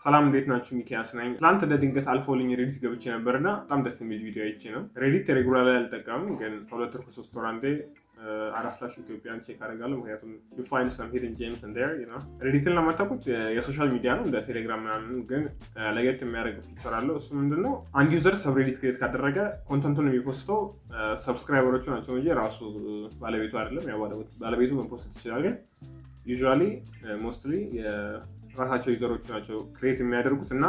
ሰላም እንዴት ናችሁ? ሚኪያስ ነኝ። ትናንት ለድንገት አልፎልኝ ሬዲት ገብቼ ነበርና በጣም ደስ የሚል ቪዲዮ አይቼ ነው። ሬዲት ሬጉላር ላይ አልጠቀምም፣ ግን ከሁለት ወር ከሶስት ወር አንዴ /ኢትዮጵያን ቼክ አደርጋለሁ። ምክንያቱም you find some hidden gems in there, you know። ሬዲትን ለማታውቁት የሶሻል ሚዲያ ነው እንደ ቴሌግራም ምናምን፣ ግን ለየት የሚያደርግ ፊቸር አለው። እሱ ምንድነው? አንድ ዩዘር ሰብሬዲት ክሬት ካደረገ ኮንተንቱን የሚፖስተው ሰብስክራይበሮቹ ናቸው እንጂ ራሱ ባለቤቱ አይደለም። ያው ባለቤቱ መፖስት ይችላል፣ ግን ዩዥዋሊ ሞስትሊ ራሳቸው ዩዘሮች ናቸው ክሬት የሚያደርጉት እና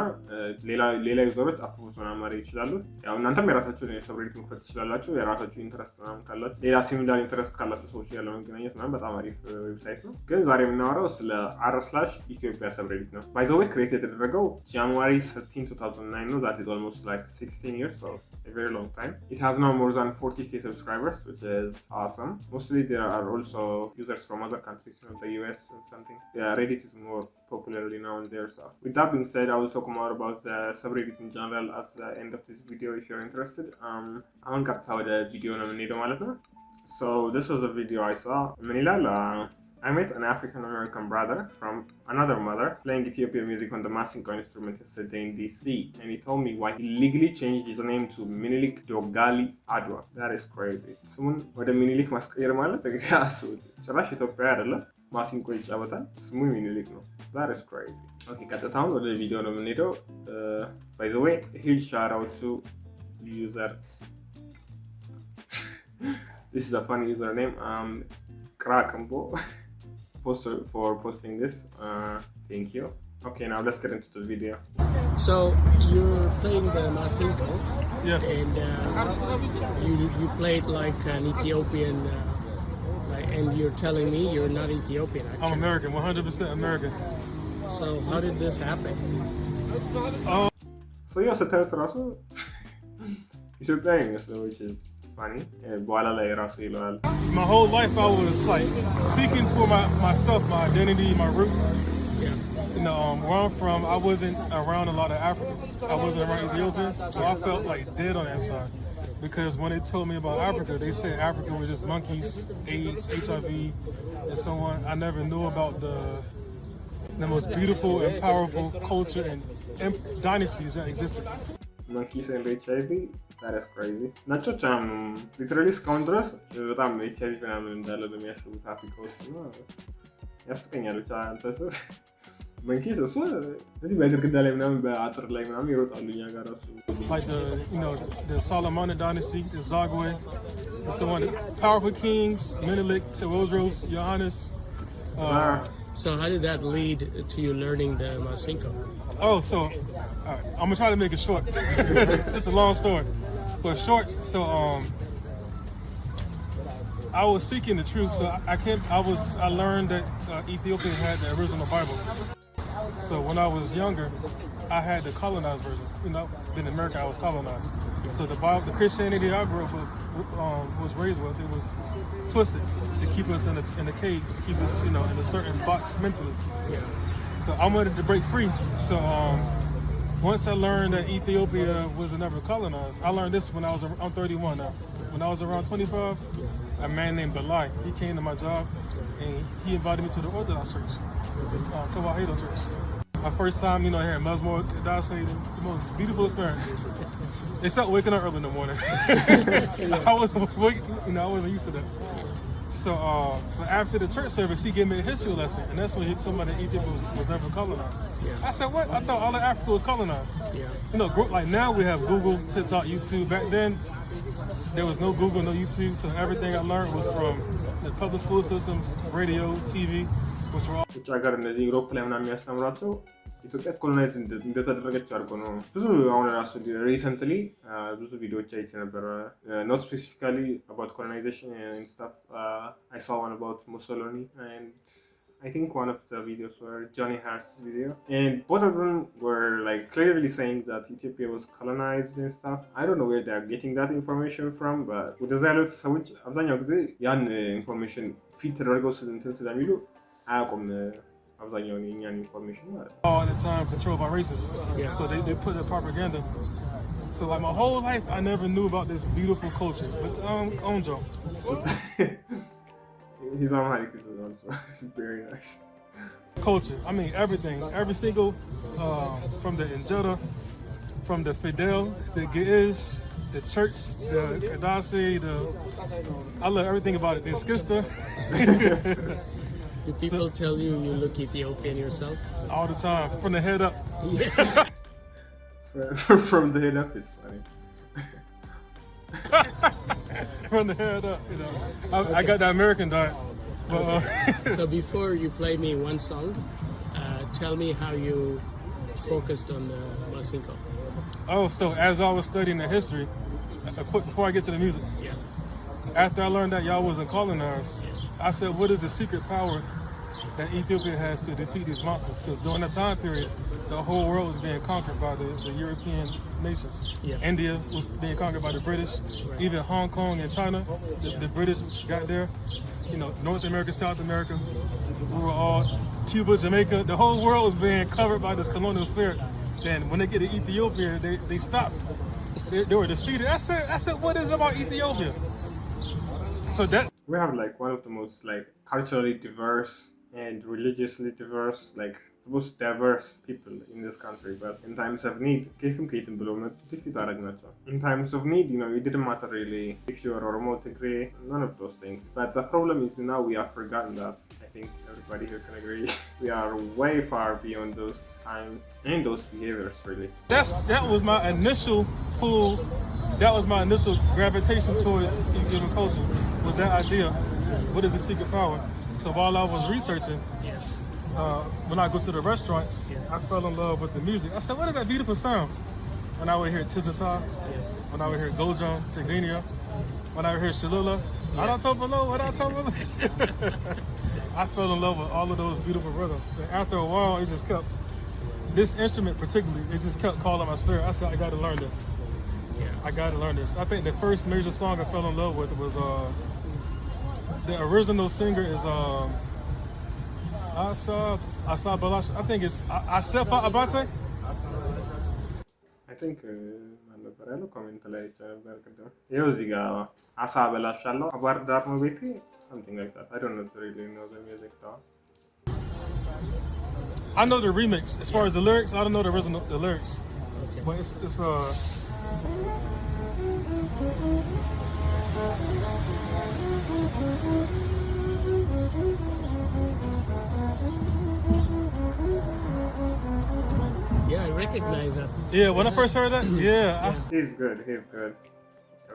ሌላ ዩዘሮች አፕሎድ ምናምን ማድረግ ይችላሉ። ያው እናንተም የራሳችሁን ሰብሬዲት መክፈት ትችላላችሁ። የራሳችሁ ኢንተረስት ምናምን ካላችሁ፣ ሌላ ሲሚላር ኢንተረስት ካላችሁ ሰዎች ያለው መገናኘት ምናምን በጣም አሪፍ ዌብሳይት ነው። ግን ዛሬ የምናወራው ስለ r/ኢትዮጵያ ሰብሬዲት ነው። ባይ ዘ ዌይ ክሬት የተደረገው ጃንዋሪ 13 2009 ነው። that is almost like 16 years, so a very long time. It has now more than 40k subscribers, which is awesome. Mostly there are also users from other countries, you know, the US and something. Yeah, Reddit is more popularly known there. So with that being said, I will talk more about the subreddit in general at the end of this video if you're interested. አሁን ቀጥታ ወደ ቪዲዮ ነው የምንሄደው ማለት ነው። So this was a video I saw. ምን ይላል? I met an African American brother from another mother playing Ethiopian music on the Masinko instrument yesterday in DC, and he told me why he legally changed his name to Minilik Dogali Adwa. That is crazy. ስሙን ወደ ሚኒሊክ ማስቀየር ማለት እንግዲህ አስቡት። ጭራሽ ኢትዮጵያ አይደለም ማሲንቆ ይጫወታል፣ ስሙ ሚኒሊክ ነው። that is crazy. Okay, ቀጥታውን ወደ ቪዲዮ ነው የምንሄደው። by the way, a huge shout out to user this is a funny username, Krakambo, for posting this. Thank you. Okay, now let's get into the video. So you're playing the Masinko, yeah, and you played like an Ethiopian, and you're telling me you're not Ethiopian. Actually. I'm American, 100% American. So how did this happen? So yeah, ስታዩት ራሱ ኢትዮጵያ ይመስላል, which is funny. በኋላ ላይ ራሱ ይለዋል። My whole life I was like seeking for myself, my identity, my roots. Yeah. You know, where I'm from, I wasn't around a lot of Africans. I wasn't around Ethiopians, so I felt like dead on the inside. Because when they told me about Africa, they said Africa was just monkeys, AIDS, HIV, and so on. I never knew about the most beautiful and powerful culture and dynasties that existed. Monkeys and HIV, that is crazy. ነጮች ሊትራሊ እስካሁን ድረስ በጣም HIV ምናምን እንዳለ ነው የሚያስቡት አፍሪካ ውስጥ ነው። ያስቀኛል ብቻ አንተስ መንኪስ እሱ እዚህ በግድግዳ ላይ ምናምን በአጥር ላይ ምናምን ይሮጣሉ እኛ ጋር ራሱ። Like the Solomonic dynasty, the Zagwe, and so on. Powerful kings, Menelik, Teodros, Johannes. So how did that lead to you learning the Masinko? Oh, so I'm gonna try to make it short. It's a long story, but short. So I was seeking the truth. So I learned that Ethiopia had the original Bible. So when I was younger, I had the colonized version. You know, in America I was colonized. So the Bible, the Christianity I grew up with, was raised with, it was twisted to keep us in a cage, to keep us, you know, in a certain box mentally. Yeah. So I wanted to break free. So once I learned that Ethiopia was never colonized, I learned this when I'm 31 now. When I was around 25, a man named Belai, he came to my job and he invited me to the Orthodox Church, the Tawahedo Church. My first time, you know, hearing Muslim, I say the most beautiful experience. Except waking up early in the morning. I wasn't used to that. So after the church service, he gave me a history lesson, and that's when he told me that Ethiopia was never colonized. Yeah. I said, what? I thought all of Africa was colonized. Yeah. You know, like now we have Google, TikTok, YouTube. Back then, there was no Google, no YouTube, so everything I learned was from the public school systems, radio, TV, which were all... ውጭ ሀገር እነዚህ ዩሮፕ ላይ ምናምን የሚያስተምራቸው ኢትዮጵያ ኮሎናይዝ እንደተደረገች አድርጎ ነው። ብዙ አሁን ራሱ ሪሰንትሊ ብዙ ቪዲዮዎች አይቼ ነበረ። ኖት ስፔሲፊካሊ አባውት ኮሎናይዜሽን ኤንድ ስታፍ። አይ ሳ ዋን አባውት ሙሶሎኒ ኤንድ I think one of the videos were Johnny Harris's video, and both of them were like clearly saying that Ethiopia was colonized and stuff. I don't know where they are getting that information from, but ወደዛ ያሉት ሰዎች አብዛኛው ጊዜ ያን ኢንፎርሜሽን ፊት ተደርገው ስለሚሉ አያውቁም አብዛኛውን የኛን ኢንፎርሜሽን ማለት ነው። All the time controlled by racists. Yeah. So they put the propaganda. So like my whole life I never knew about this beautiful culture. But Onjo. His Amharic is also very nice. culture. I mean, everything. Every single, from the Injera, from the Fidel, the Ge'ez, the church, the Kadasi, I love everything about it. The Skista. Do people tell you you look Ethiopian yourself? All the time, from the head up. From the head up is funny. From the head up, you know. I got the American diet. But, So before you play me one song, tell me how you focused on the Masinko. oh, so as I was studying the history, quick before I get to the music, Yeah. after I learned that y'all wasn't colonized, I said, what is the secret power that Ethiopia has to defeat these monsters? Because during that time period, the whole world was being conquered by the European nations. Yeah. India was being conquered by the British. Right. Even Hong Kong and China, the British got there. You know, North America, South America, we were all, Cuba, Jamaica, the whole world was being covered by this colonial spirit. Then when they get to Ethiopia, they stopped. They were defeated. I said, what is it about Ethiopia? So that, We have like one of the most like culturally diverse and religiously diverse, like the most diverse people in this country. But in times of need, in times of need, you know, it didn't matter really if you are Oromo, Tigray, none of those things. But the problem is now we have forgotten that. I think everybody here can agree. We are way far beyond those times and those behaviors, really. that was my initial pull. That was my initial gravitation towards Ethiopian culture. Was that idea? What is the secret power? So while I was researching, Yes. when I go to the restaurants, I fell in love with the music. I said, what is that beautiful sound? When I would hear Tizata, when I would hear Gojam, Tigrinia, when I would hear Shalula, I don't talk below, what I talk below. I fell in love with all of those beautiful rhythms. And after a while, it just kept, this instrument particularly, it just kept calling my spirit. I said, I got to learn this. Yeah. I got to learn this. I think the first major song I fell in love with was, the original singer is Asa Balash. I think it's Asefa Abate. I think ማን ነበር ያለው ኮሜንት ላይ አይቼ ነበር ቅድም። ይኸው እዚህ ጋር አሳ በላሻለሁ አባር ዳር ነው ቤቴ something like that. I don't know really know the music though. I know the remix. As far as the lyrics, I don't know the original the lyrics. Okay. But it's Yeah, I recognize that. yeah. When I first heard that, yeah, He's good.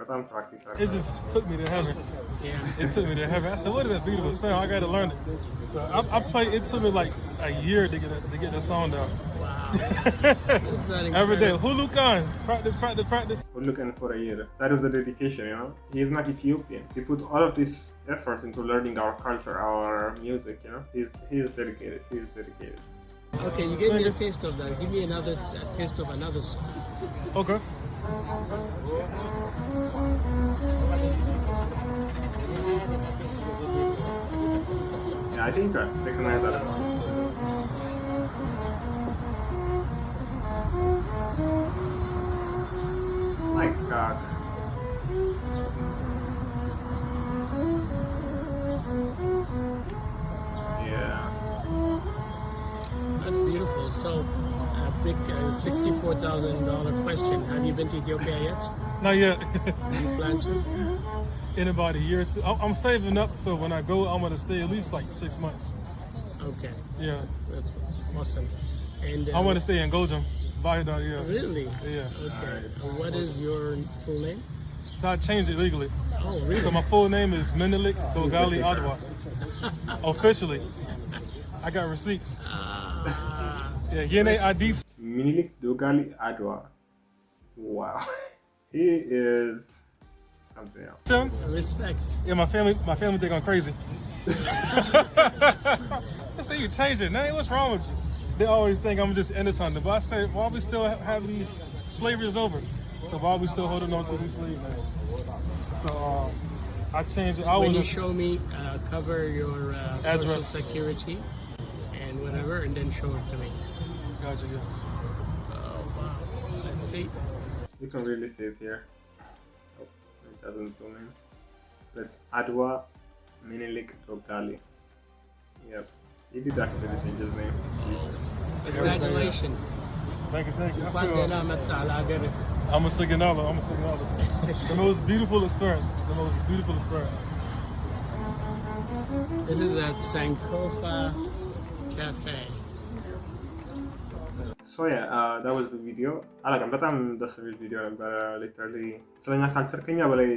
በጣም practice it just took me to heaven. Yeah. It took me to heaven. I said, "What is that beautiful sound? I got to learn it." So I played. It took me like a year to get the song down. Wow. Is that Every day, incredible? Hulukan, practice. We're looking for a year. That is the dedication, you know. He is not Ethiopian. He put all of this effort into learning our culture, our music, you know. He is dedicated. Okay, you gave me a taste of that. Give me another taste of another song. Okay. Yeah, I think I recognize that. My God. Yeah. That's beautiful. So, a big $64,000 question. Have you been to Ethiopia yet? Not yet. Do you plan to? In about a year. So I'm saving up, so when I go, I'm gonna stay at least like 6 months. Okay, Yeah. that's awesome. And I want to stay in Gojam. Bahida, yeah. really? Yeah. Okay. What is your full name? So I changed it legally. Oh, really? So my full name is Menelik Dogali Adwa. Officially. I got receipts. Yeah, Yene Adis. Minilik Dogali Adwa. Wow. He is something else. Respect. Yeah, my family think I'm crazy. They say you changed your name. What's wrong with you? They always think I'm just into something. But I say, why we still have these slavery is over? So why we still holding on to these slave names? So I changed it. When you show me, cover your social Address. security and whatever, and then show it to me. Gotcha, yeah. Oh, wow. Let's see. You can really see it here. Oh, it doesn't zoom in. That's Adwa Minilik Dogali. Yep. He did actually change his name. Jesus. Congratulations. Thank you. I'm a signala. The most beautiful experience. This is at Sankofa Cafe. So yeah, that was the video. አላውቅም በጣም ደስ የሚል ቪዲዮ ነበረ። ሊትራሊ ስለኛ ካልቸር ከኛ በላይ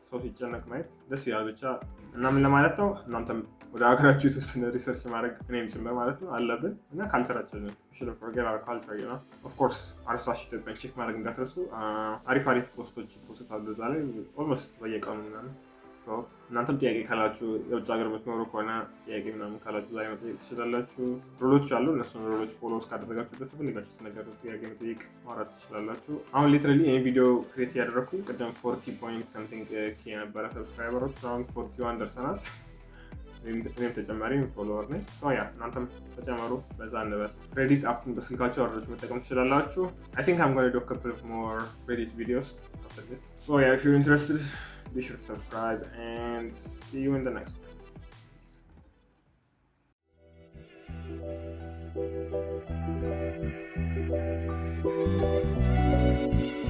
ሰው ሲጨነቅ ማየት ደስ ይላል ብቻ እና ምን ለማለት ነው እናንተም ወደ ሀገራችሁ የተወሰነ ሪሰርች ማድረግ እኔም ጭምር ማለት ነው አለብን እና ካልቸራችንን shouldn't forget our culture, you know. Of course አርሳሽ ኢትዮጵያን ቼክ ማድረግ እንዳትረሱ። አሪፍ ፖስቶች ፖስታሉ እዛ ላይ ኦልሞስት በየቀኑ ምናምን እናንተም ጥያቄ ካላችሁ የውጭ ሀገር የምትኖሩ ከሆነ ጥያቄ ምናምን ካላችሁ ዛሬ መጠየቅ ትችላላችሁ። ሩሎች አሉ። እነሱን ሩሎች ፎሎ እስካደረጋችሁ ድረስ ፈልጋችሁት ነገር ጥያቄ መጠየቅ ማውራት ትችላላችሁ። አሁን ሊትራሊ ይህን ቪዲዮ ክሬት ያደረኩኝ ቅድም 40 ፖይንት ሰምቲንግ ኬ ነበረ ሰብስክራይበሮች፣ አሁን 41 ደርሰናል። እኔም ተጨማሪ ፎሎወር ነኝ። ያ እናንተም ተጨመሩ፣ በዛ እንበል። ሬዲት አፕን በስልካችሁ አወርዳችሁ መጠቀም ትችላላችሁ። I think I'm going to do a couple of more Reddit videos after this. So yeah, if you're interested, be sure to subscribe and see you in the next one.